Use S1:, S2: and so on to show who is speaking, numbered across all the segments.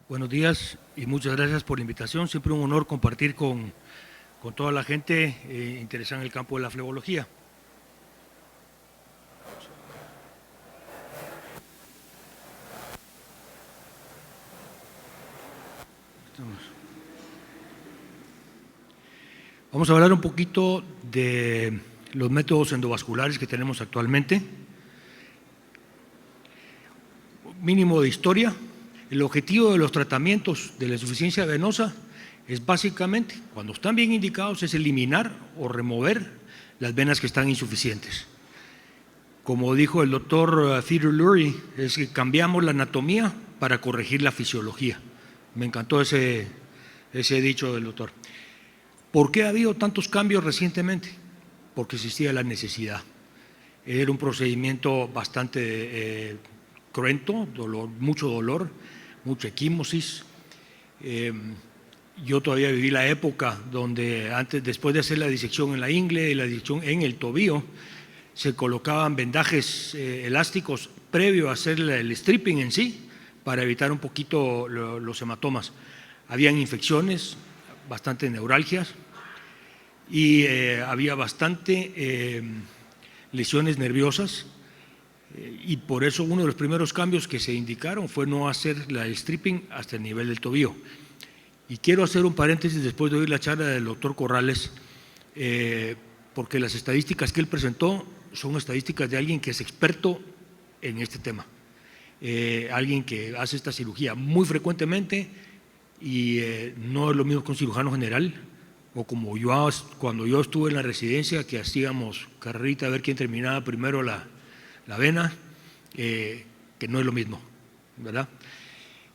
S1: Buenos días y muchas gracias por la invitación. Siempre un honor compartir con toda la gente interesada en el campo de la flebología. Vamos a hablar un poquito de los métodos endovasculares que tenemos actualmente. Mínimo de historia. El objetivo de los tratamientos de la insuficiencia venosa es básicamente, cuando están bien indicados, es eliminar o remover las venas que están insuficientes. Como dijo el doctor Theodore Lurie, es que cambiamos la anatomía para corregir la fisiología. Me encantó ese dicho del doctor. ¿Por qué ha habido tantos cambios recientemente? Porque existía la necesidad. Era un procedimiento bastante cruento, mucho dolor, mucha equimosis. Yo todavía viví la época donde después de hacer la disección en la ingle y la disección en el tobillo, se colocaban vendajes elásticos previo a hacer el stripping en sí, para evitar un poquito los hematomas. Habían infecciones, bastante neuralgias y había bastante lesiones nerviosas, y por eso uno de los primeros cambios que se indicaron fue no hacer el stripping hasta el nivel del tobillo. Y quiero hacer un paréntesis después de oír la charla del doctor Corrales, porque las estadísticas que él presentó son estadísticas de alguien que es experto en este tema, alguien que hace esta cirugía muy frecuentemente y no es lo mismo que un cirujano general, o como yo cuando yo estuve en la residencia, que hacíamos carrerita a ver quién terminaba primero la vena, que no es lo mismo, ¿verdad?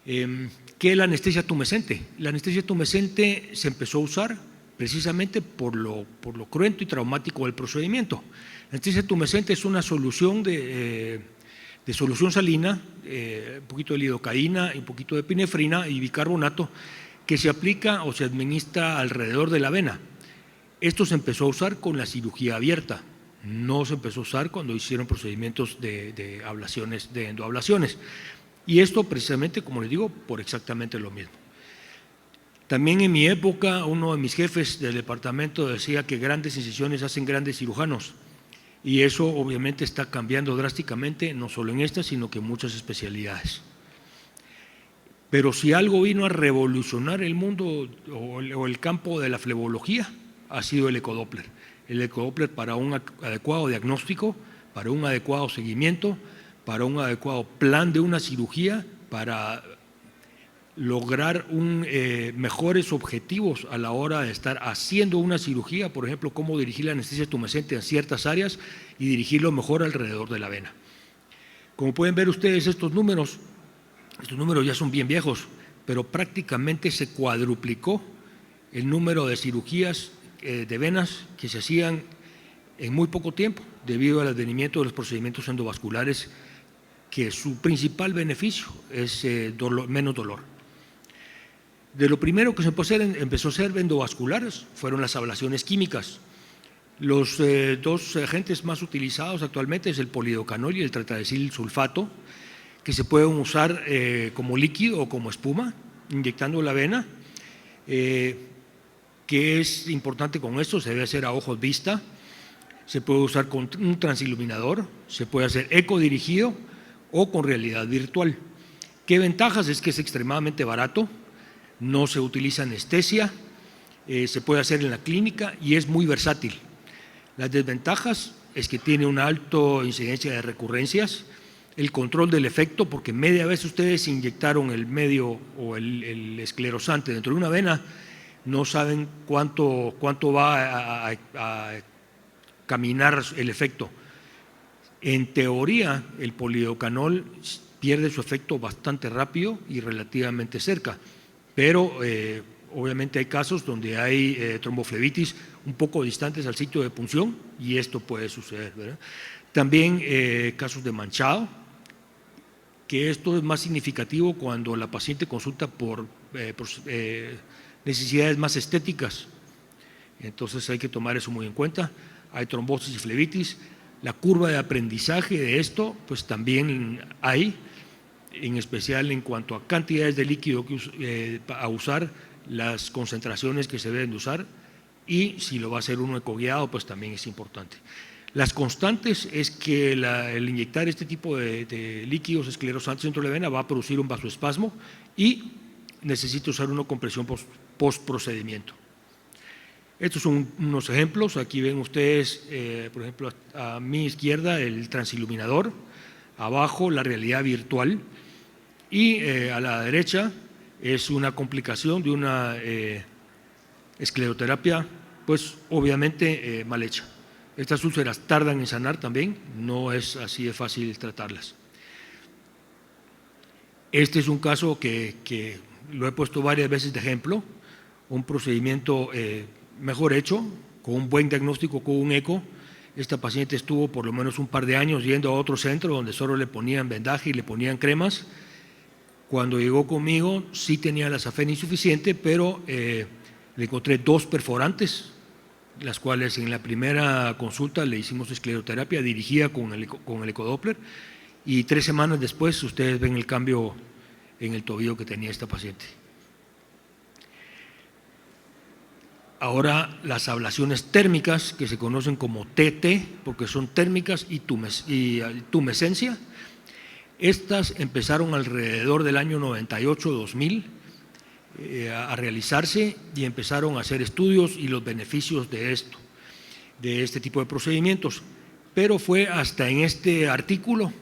S1: ¿Qué es la anestesia tumescente? La anestesia tumescente se empezó a usar precisamente por lo cruento y traumático del procedimiento. La anestesia tumescente es una solución de solución salina, un poquito de lidocaína, un poquito de epinefrina y bicarbonato, que se aplica o se administra alrededor de la vena. Esto se empezó a usar con la cirugía abierta, no se empezó a usar cuando hicieron procedimientos de ablaciones, de endoablaciones. Y esto precisamente, como les digo, por exactamente lo mismo. También en mi época, uno de mis jefes del departamento decía que grandes incisiones hacen grandes cirujanos. Y eso obviamente está cambiando drásticamente, no solo en esta, sino que en muchas especialidades. Pero si algo vino a revolucionar el mundo o el campo de la flebología, ha sido el ecodoppler. El ecodoppler para un adecuado diagnóstico, para un adecuado seguimiento, para un adecuado plan de una cirugía, para lograr mejores objetivos a la hora de estar haciendo una cirugía, por ejemplo, cómo dirigir la anestesia tumescente en ciertas áreas y dirigirlo mejor alrededor de la vena. Como pueden ver ustedes, estos números ya son bien viejos, pero prácticamente se cuadruplicó el número de cirugías de venas que se hacían en muy poco tiempo, debido al advenimiento de los procedimientos endovasculares, que su principal beneficio es menos dolor. De lo primero que se empezó a hacer endovasculares fueron las ablaciones químicas. Los dos agentes más utilizados actualmente es el polidocanol y el tetradesil sulfato, que se pueden usar como líquido o como espuma, inyectando la vena. ¿Qué es importante con esto? Se debe hacer a ojos vista, se puede usar con un transiluminador, se puede hacer ecodirigido o con realidad virtual. ¿Qué ventajas? Es que es extremadamente barato, no se utiliza anestesia, se puede hacer en la clínica y es muy versátil. Las desventajas es que tiene una alta incidencia de recurrencias, el control del efecto, porque media vez ustedes inyectaron el medio o el esclerosante dentro de una vena, no saben cuánto va a caminar el efecto. En teoría, el polidocanol pierde su efecto bastante rápido y relativamente cerca, pero obviamente hay casos donde hay tromboflebitis un poco distantes al sitio de punción y esto puede suceder, ¿verdad? También casos de manchado, que esto es más significativo cuando la paciente consulta por necesidades más estéticas, entonces hay que tomar eso muy en cuenta. Hay trombosis y flebitis. La curva de aprendizaje de esto, pues también hay. en especial en cuanto a cantidades de líquido a usar, las concentraciones que se deben de usar, y si lo va a hacer uno ecoguiado, pues también es importante. Las constantes es que el inyectar este tipo de líquidos esclerosantes dentro de la vena va a producir un vasoespasmo y necesita usar una compresión post-procedimiento. Estos son unos ejemplos. Aquí ven ustedes, por ejemplo, a mi izquierda el transiluminador, abajo la realidad virtual, y a la derecha es una complicación de una escleroterapia, pues obviamente mal hecha. Estas úlceras tardan en sanar también, no es así de fácil tratarlas. Este es un caso que lo he puesto varias veces de ejemplo, un procedimiento mejor hecho, con un buen diagnóstico, con un eco. Esta paciente estuvo por lo menos un par de años yendo a otro centro donde solo le ponían vendaje y le ponían cremas. Cuando llegó conmigo sí tenía la safena insuficiente, pero le encontré 2 perforantes, las cuales en la primera consulta le hicimos escleroterapia dirigida con el ecodoppler, y 3 semanas después ustedes ven el cambio en el tobillo que tenía esta paciente. Ahora las ablaciones térmicas, que se conocen como TT, porque son térmicas y tumescencia, estas empezaron alrededor del año 98-2000 a realizarse, y empezaron a hacer estudios y los beneficios de este tipo de procedimientos. Pero fue hasta en este artículo,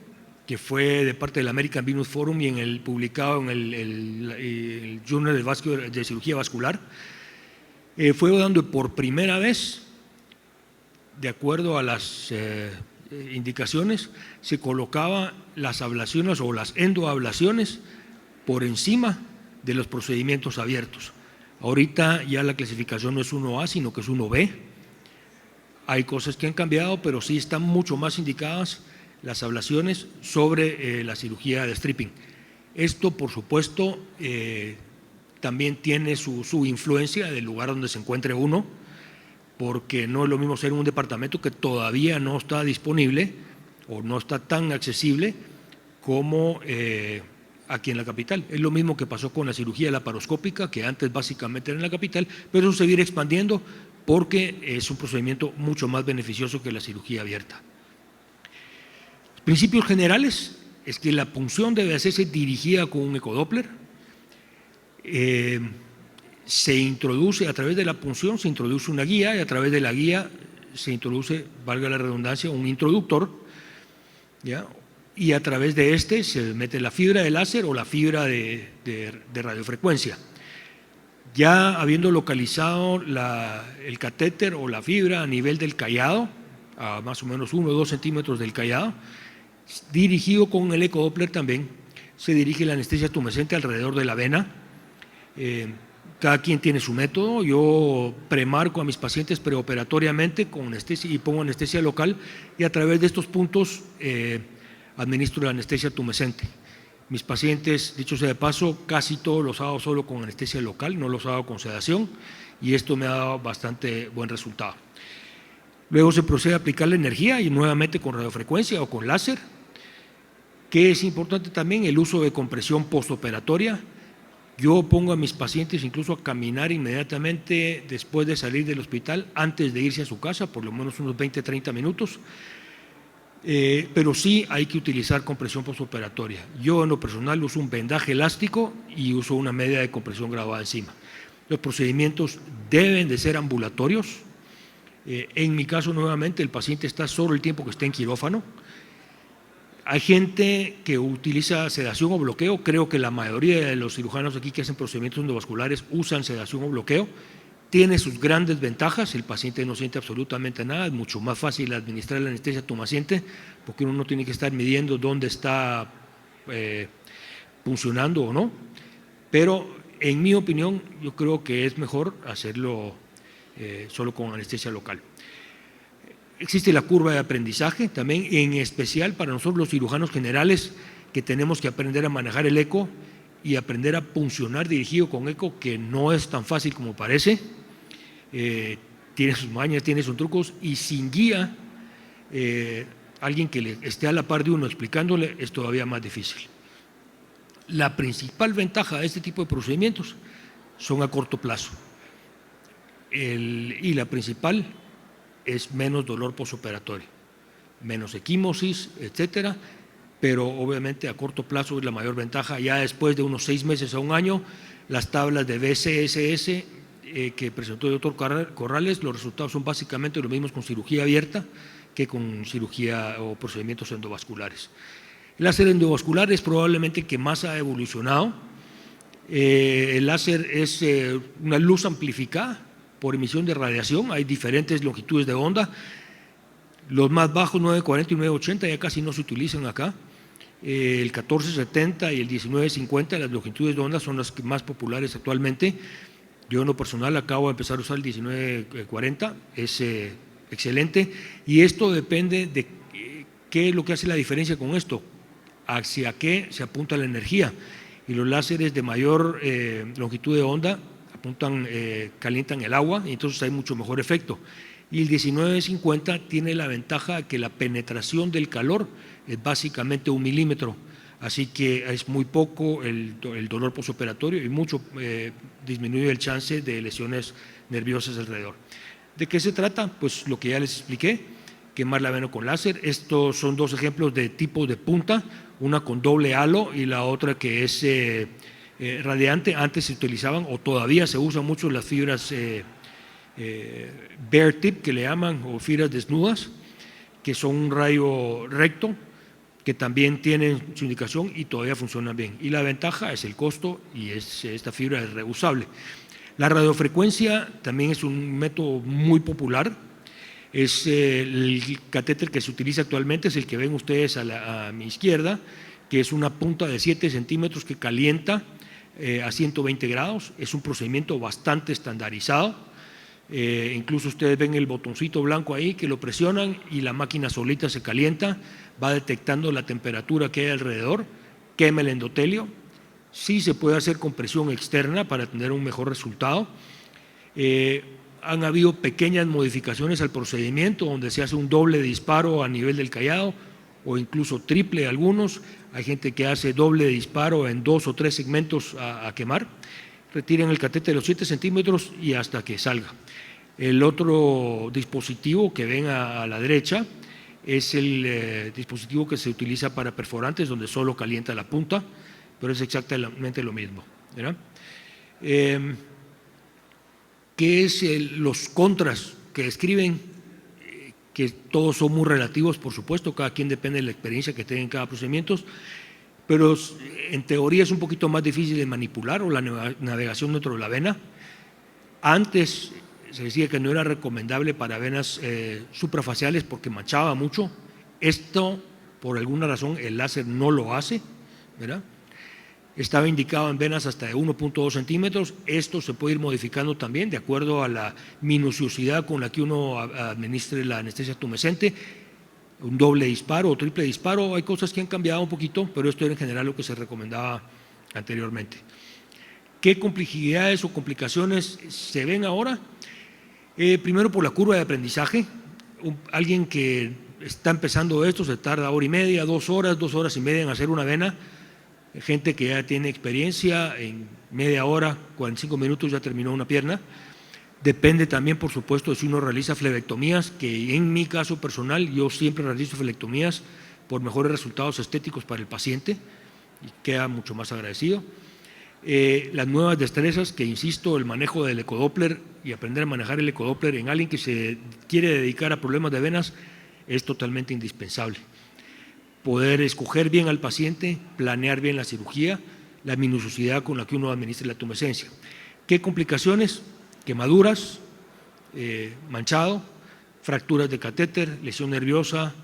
S1: que fue de parte del American Venous Forum y publicado en el Journal de Cirugía Vascular, fue dando por primera vez, de acuerdo a las indicaciones, se colocaba las ablaciones o las endoablaciones por encima de los procedimientos abiertos. Ahorita ya la clasificación no es 1A, sino que es 1B. Hay cosas que han cambiado, pero sí están mucho más indicadas las ablaciones sobre la cirugía de stripping. Esto, por supuesto, también tiene su influencia del lugar donde se encuentre uno, porque no es lo mismo ser en un departamento que todavía no está disponible o no está tan accesible como aquí en la capital. Es lo mismo que pasó con la cirugía laparoscópica, que antes básicamente era en la capital, pero eso seguir expandiendo porque es un procedimiento mucho más beneficioso que la cirugía abierta. Principios generales es que la punción debe hacerse dirigida con un ecodoppler. Se introduce, a través de la punción se introduce una guía, y a través de la guía se introduce, valga la redundancia, un introductor, ¿ya? Y a través de este se mete la fibra de láser o la fibra de radiofrecuencia. Ya habiendo localizado el catéter o la fibra a nivel del callado, a más o menos 1 o 2 centímetros del callado, dirigido con el ecodoppler también, se dirige la anestesia tumescente alrededor de la vena. Cada quien tiene su método. Yo premarco a mis pacientes preoperatoriamente con anestesia y pongo anestesia local, y a través de estos puntos administro la anestesia tumescente. Mis pacientes, dicho sea de paso, casi todos los hago solo con anestesia local, no los hago con sedación, y esto me ha dado bastante buen resultado. Luego se procede a aplicar la energía, y nuevamente con radiofrecuencia o con láser, que es importante también el uso de compresión postoperatoria. Yo pongo a mis pacientes incluso a caminar inmediatamente después de salir del hospital, antes de irse a su casa, por lo menos unos 20-30 minutos, pero sí hay que utilizar compresión postoperatoria. Yo en lo personal uso un vendaje elástico y uso una media de compresión graduada encima. Los procedimientos deben de ser ambulatorios. En mi caso, nuevamente, el paciente está solo el tiempo que esté en quirófano. Hay gente que utiliza sedación o bloqueo. Creo que la mayoría de los cirujanos aquí que hacen procedimientos endovasculares usan sedación o bloqueo. Tiene sus grandes ventajas, el paciente no siente absolutamente nada, es mucho más fácil administrar la anestesia tumescente porque uno no tiene que estar midiendo dónde está funcionando o no, pero en mi opinión yo creo que es mejor hacerlo solo con anestesia local. Existe la curva de aprendizaje también, en especial para nosotros los cirujanos generales, que tenemos que aprender a manejar el eco y aprender a puncionar dirigido con eco, que no es tan fácil como parece. Tiene sus mañas, tiene sus trucos, y sin guía, alguien que esté a la par de uno explicándole, es todavía más difícil. La principal ventaja de este tipo de procedimientos son a corto plazo. Y la principal es menos dolor posoperatorio, menos equimosis, etcétera, pero obviamente a corto plazo es la mayor ventaja. Ya después de unos 6 meses a un año, las tablas de BCSS que presentó el doctor Corrales, los resultados son básicamente los mismos con cirugía abierta que con cirugía o procedimientos endovasculares. El láser endovascular es probablemente el que más ha evolucionado. El láser es una luz amplificada por emisión de radiación, hay diferentes longitudes de onda. Los más bajos, 940 y 980, ya casi no se utilizan acá. El 1470 y el 1950, las longitudes de onda son las más populares actualmente. Yo en lo personal acabo de empezar a usar el 1940, es excelente, y esto depende de qué es lo que hace la diferencia con esto, hacia qué se apunta la energía. Y los láseres de mayor longitud de onda apuntan, calientan el agua, y entonces hay mucho mejor efecto. Y el 1950 tiene la ventaja que la penetración del calor es básicamente 1 milímetro, así que es muy poco el dolor posoperatorio y mucho disminuye el chance de lesiones nerviosas alrededor. ¿De qué se trata? Pues lo que ya les expliqué, quemar la vena con láser. Estos son 2 ejemplos de tipos de punta, una con doble halo y la otra que es radiante. Antes se utilizaban o todavía se usan mucho las fibras bare tip, que le llaman, o fibras desnudas, que son un rayo recto, que también tienen su indicación y todavía funcionan bien. Y la ventaja es el costo, y esta fibra es reusable. La radiofrecuencia también es un método muy popular. Es el catéter que se utiliza actualmente, es el que ven ustedes a mi izquierda, que es una punta de 7 centímetros que calienta a 120 grados. Es un procedimiento bastante estandarizado. Incluso ustedes ven el botoncito blanco ahí que lo presionan y la máquina solita se calienta, va detectando la temperatura que hay alrededor, quema el endotelio. Sí se puede hacer con presión externa para tener un mejor resultado. Han habido pequeñas modificaciones al procedimiento donde se hace un doble disparo a nivel del callado o incluso triple algunos. Hay gente que hace doble disparo en 2 o 3 segmentos a quemar. Retiran el catéter de los 7 centímetros y hasta que salga. El otro dispositivo que ven a la derecha es el dispositivo que se utiliza para perforantes, donde solo calienta la punta, pero es exactamente lo mismo, ¿verdad? ¿Qué es los contras que describen? Que todos son muy relativos, por supuesto, cada quien depende de la experiencia que tenga en cada procedimiento, pero en teoría es un poquito más difícil de manipular, o la navegación dentro de la vena. Antes se decía que no era recomendable para venas suprafaciales porque manchaba mucho. Esto, por alguna razón, el láser no lo hace, ¿verdad? Estaba indicado en venas hasta de 1.2 centímetros. Esto se puede ir modificando también de acuerdo a la minuciosidad con la que uno administre la anestesia tumescente. Un doble disparo o triple disparo, hay cosas que han cambiado un poquito, pero esto era en general lo que se recomendaba anteriormente. ¿Qué complejidades o complicaciones se ven ahora? Primero, por la curva de aprendizaje. Alguien que está empezando esto se tarda 1 hora y media, 2 horas, 2 horas y media en hacer una vena. Gente que ya tiene experiencia, en media hora, 45 minutos ya terminó una pierna. Depende también, por supuesto, de si uno realiza flebectomías, que en mi caso personal yo siempre realizo flebectomías por mejores resultados estéticos para el paciente y queda mucho más agradecido. Las nuevas destrezas, que insisto, el manejo del ecodoppler y aprender a manejar el ecodoppler en alguien que se quiere dedicar a problemas de venas es totalmente indispensable. Poder escoger bien al paciente, planear bien la cirugía, la minuciosidad con la que uno administra la tumescencia. ¿Qué complicaciones? Quemaduras, manchado, fracturas de catéter, lesión nerviosa.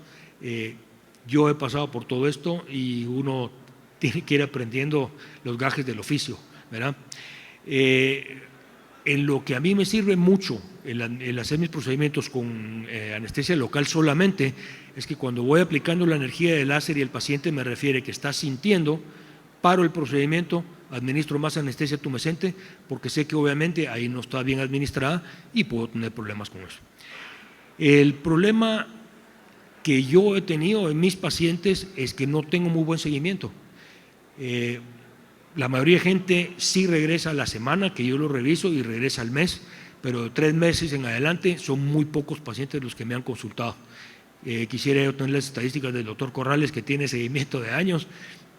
S1: Yo he pasado por todo esto y uno tiene que ir aprendiendo los gajes del oficio, ¿verdad? En lo que a mí me sirve mucho el hacer mis procedimientos con anestesia local solamente es que cuando voy aplicando la energía del láser y el paciente me refiere que está sintiendo, paro el procedimiento, administro más anestesia tumescente porque sé que obviamente ahí no está bien administrada y puedo tener problemas con eso. El problema que yo he tenido en mis pacientes es que no tengo muy buen seguimiento. La mayoría de gente sí regresa a la semana, que yo lo reviso, y regresa al mes, pero de 3 meses en adelante son muy pocos pacientes los que me han consultado. Quisiera yo tener las estadísticas del doctor Corrales, que tiene seguimiento de años,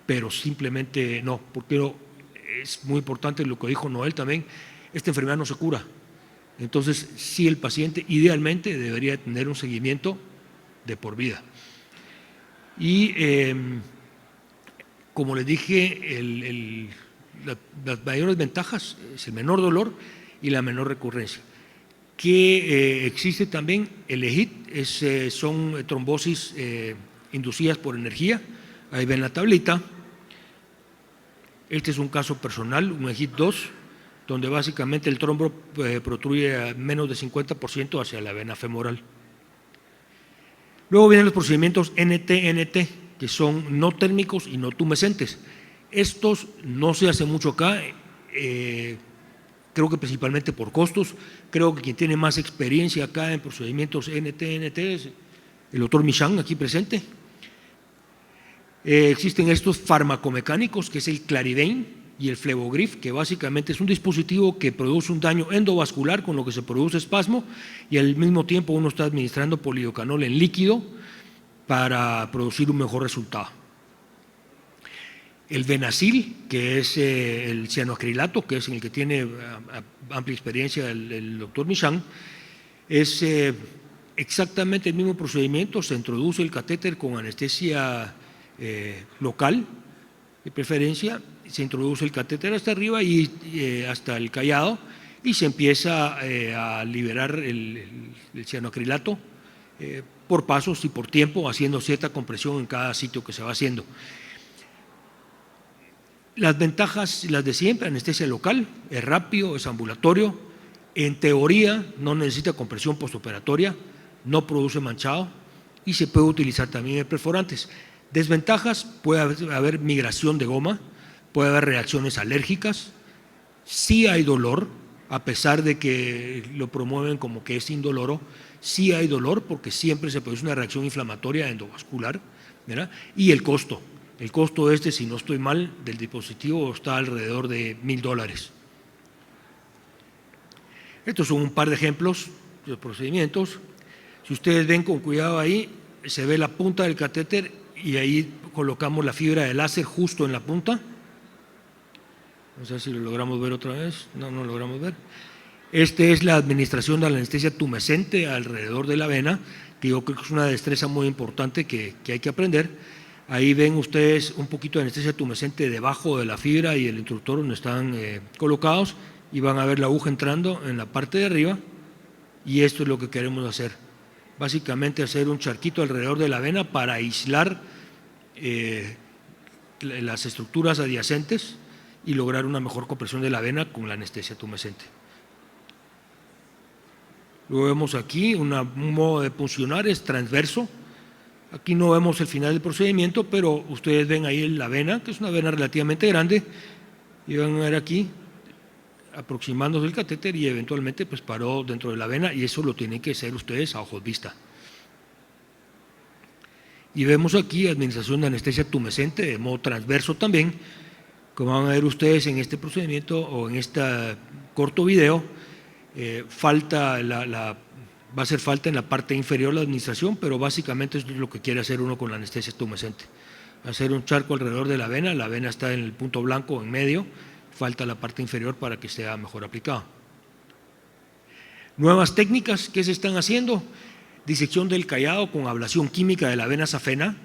S1: pero simplemente no, porque es muy importante lo que dijo Noel también, esta enfermedad no se cura. Entonces, sí, el paciente idealmente debería tener un seguimiento de por vida. Y como les dije, las mayores ventajas es el menor dolor y la menor recurrencia. Que existe también el EHIT, son trombosis inducidas por energía. Ahí ven la tablita. Este es un caso personal, un EHIT 2, donde básicamente el trombo protruye a menos de 50% hacia la vena femoral. Luego vienen los procedimientos NT-NT, que son no térmicos y no tumescentes. Estos no se hace mucho acá, creo que principalmente por costos. Creo que quien tiene más experiencia acá en procedimientos NT-NT es el doctor Michan, aquí presente. Existen estos farmacomecánicos, que es el Clarivain y el Flebogrif, que básicamente es un dispositivo que produce un daño endovascular, con lo que se produce espasmo, y al mismo tiempo uno está administrando polidocanol en líquido para producir un mejor resultado. El Venacil, que es el cianoacrilato, que es en el que tiene amplia experiencia el doctor Michan, es exactamente el mismo procedimiento. Se introduce el catéter con anestesia local, de preferencia. Se introduce el catéter hasta arriba y hasta el callado, y se empieza a liberar el cianoacrilato por pasos y por tiempo, haciendo cierta compresión en cada sitio que se va haciendo. Las ventajas, las de siempre: anestesia local, es rápido, es ambulatorio, en teoría no necesita compresión postoperatoria, no produce manchado y se puede utilizar también en perforantes. Desventajas: puede haber migración de goma, puede haber reacciones alérgicas, sí hay dolor, a pesar de que lo promueven como que es indoloro, sí hay dolor porque siempre se produce una reacción inflamatoria endovascular, ¿verdad? Y el costo si no estoy mal, del dispositivo está alrededor de $1,000. Estos son un par de ejemplos de procedimientos. Si ustedes ven con cuidado ahí, se ve la punta del catéter y ahí colocamos la fibra de láser justo en la punta. No sé si lo logramos ver otra vez. No lo logramos ver. Esta es la administración de la anestesia tumescente alrededor de la vena, que yo creo que es una destreza muy importante que hay que aprender. Ahí ven ustedes un poquito de anestesia tumescente debajo de la fibra y el instructor donde están colocados, y van a ver la aguja entrando en la parte de arriba, y esto es lo que queremos hacer. Básicamente hacer un charquito alrededor de la vena para aislar las estructuras adyacentes y lograr una mejor compresión de la vena con la anestesia tumescente. Luego vemos aquí un modo de puncionar, es transverso. Aquí no vemos el final del procedimiento, pero ustedes ven ahí la vena, que es una vena relativamente grande, y van a ver aquí aproximándose el catéter y eventualmente pues paró dentro de la vena, y eso lo tienen que hacer ustedes a ojos vista. Y vemos aquí administración de anestesia tumescente de modo transverso también, como van a ver ustedes en este procedimiento o en este corto video. Va a hacer falta en la parte inferior la administración, pero básicamente eso es lo que quiere hacer uno con la anestesia tumescente. Hacer un charco alrededor de la vena está en el punto blanco en medio, falta la parte inferior para que sea mejor aplicado. Nuevas técnicas que se están haciendo: disección del callado con ablación química de la vena safena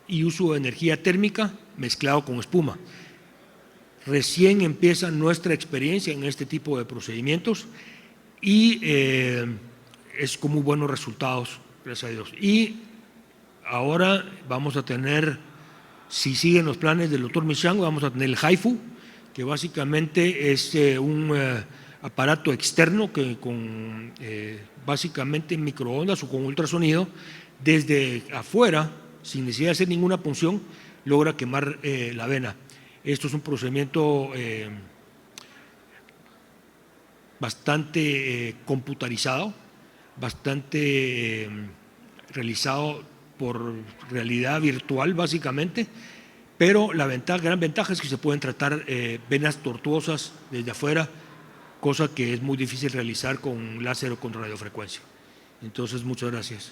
S1: y uso de energía térmica mezclado con espuma. Recién empieza nuestra experiencia en este tipo de procedimientos y es con muy buenos resultados, gracias a Dios. Y ahora vamos a tener, si siguen los planes del doctor Michan, vamos a tener el HIFU, que básicamente es un aparato externo que con básicamente microondas o con ultrasonido, desde afuera, sin necesidad de hacer ninguna punción, logra quemar la vena. Esto es un procedimiento bastante computarizado, bastante realizado por realidad virtual básicamente, pero la gran ventaja es que se pueden tratar venas tortuosas desde afuera, cosa que es muy difícil realizar con láser o con radiofrecuencia. Entonces, muchas gracias.